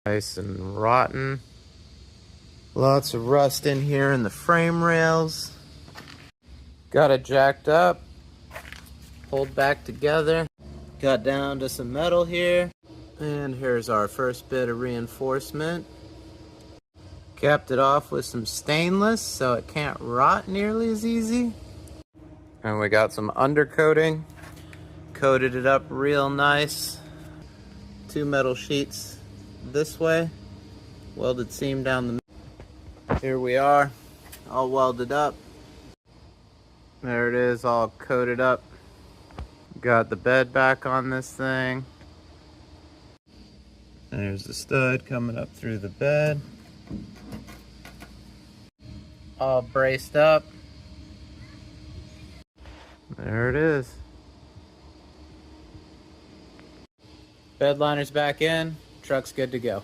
Nice and rotten. Lots of rust in here in the frame rails. Got it jacked up, pulled back together. Got down to some metal here. And here's our first bit of reinforcement. Capped it off with some stainless so it can't rot nearly as easy. And we got some undercoating. Coated it up real nice. 2 metal sheets this way. Welded seam down the middle. Here we are, all welded up. There it is, all coated up. Got the bed back on this thing. There's the stud coming up through the bed. All braced up. There it is. Bed liner's back in, truck's good to go.